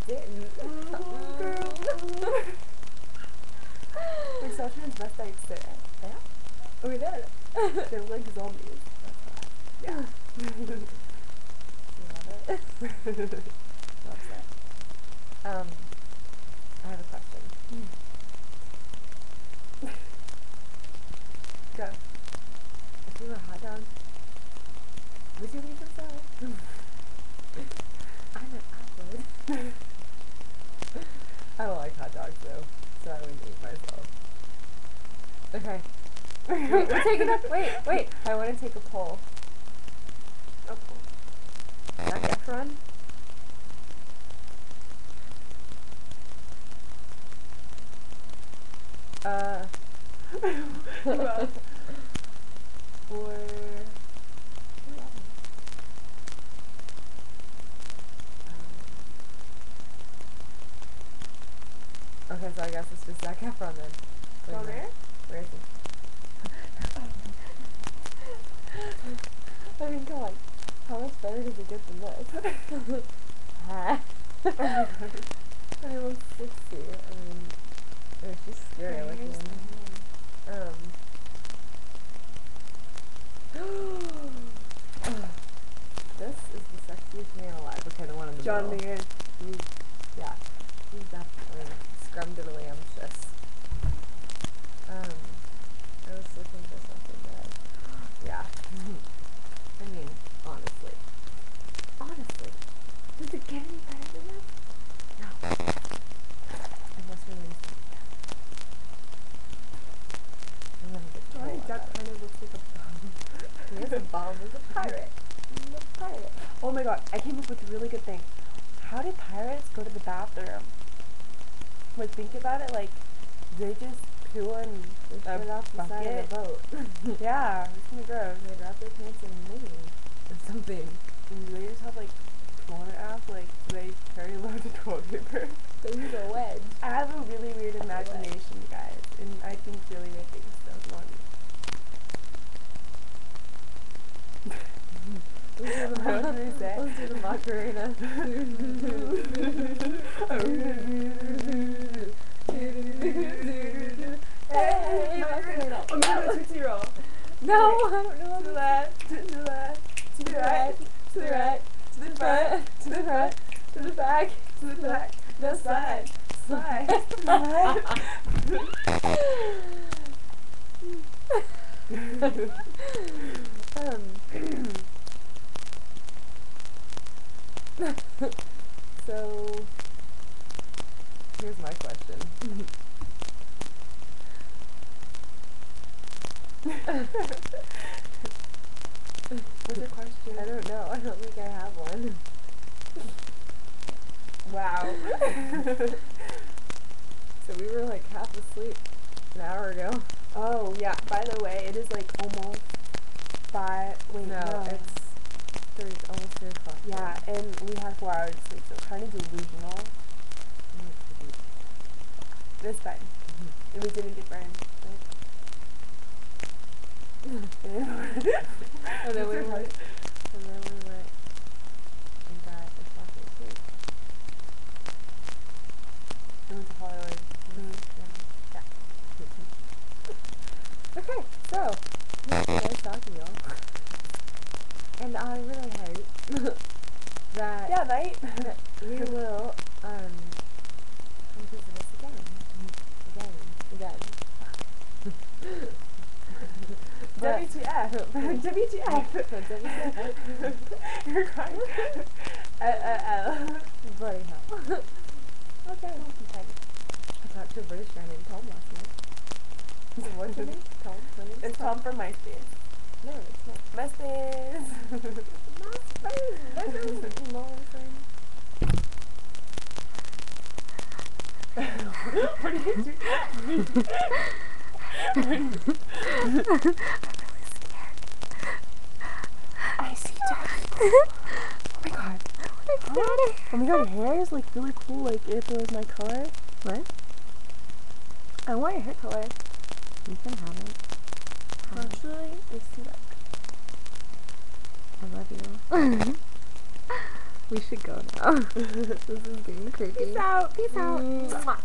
didn't. Girl. Like such transvestites there. Yeah. We did. They look like zombies. That's right. Yeah. You love it. Loves it. I have a question. Go. If you were a hot dog, would you eat yourself? I know I would. I don't like hot dogs though, so I wouldn't eat myself. Okay. Wait, we're taking up. Wait. I want to take a poll. Oh, cool. Zac Efron. Who else? Or who else? Okay, so I guess it's just Zac Efron then. Wait a Okay. minute. Where is he? I mean, come on. How much better does it get than this? Ha. I look 60. I mean, she's scary Her hair's looking. This is the sexiest man alive. Okay, the one in the John middle. Mayer. Yeah, he's definitely scrumdiddlyumptious. I was looking for something that, yeah. I mean, honestly, does it get any better than this? No. Unless we're really stuck again. I'm gonna get the Johnny whole Depp lot. kind of looks like a bum. He is a bum. He's a pirate. He's a pirate. Oh my god, I came up with a really good thing. How do pirates go to the bathroom? Like, think about it, like, they just poo in They a shit off the side of the boat. Yeah, it's kind of gross. They drop their pants in maybe or something. And they just have, like, poo on their ass, like, they carry loads of toilet paper. They use a wedge. I have a really weird imagination, guys, and I think really weird things don't want me. Let's do the What was I gonna say? Let's do the Macarena. Hey, Macarena. I'm gonna do a Tootsie Roll. No, I don't know. To the left, to the left, to the right, to the right, to the front, to the front, to the back, to the back, no slide, slide, slide. So, here's my question. What's your question? I don't know. I don't think I have one. Wow. So we were like half asleep an hour ago. Oh, yeah, by the way, it is like almost 5, wait, no. It's almost 3 o'clock. Yeah, and we had 4 hours of sleep, so it's kind of delusional. It's fine. And we didn't get burned. And then we went and got a chocolate cake. We went to Hollywood. Yeah. Okay, so nice talking, y'all. And I really hope that Yeah, right? you will come visit us again. WTF. WTF. You're crying. Bloody hell. Okay. I talked to a British guy named Tom last night. So what's your name? Tom? My name's It's Tom from MySpace. No, it's not. MySpace. MySpace. That doesn't email anything. What did you do? I see Daddy. Oh my god. Oh my god, your hair is like really cool, like if it was my color. What? I want your hair color. You can have it. Actually, let's see that. I love you. We should go now. This is getting creepy. Peace out. Peace out. Mwah.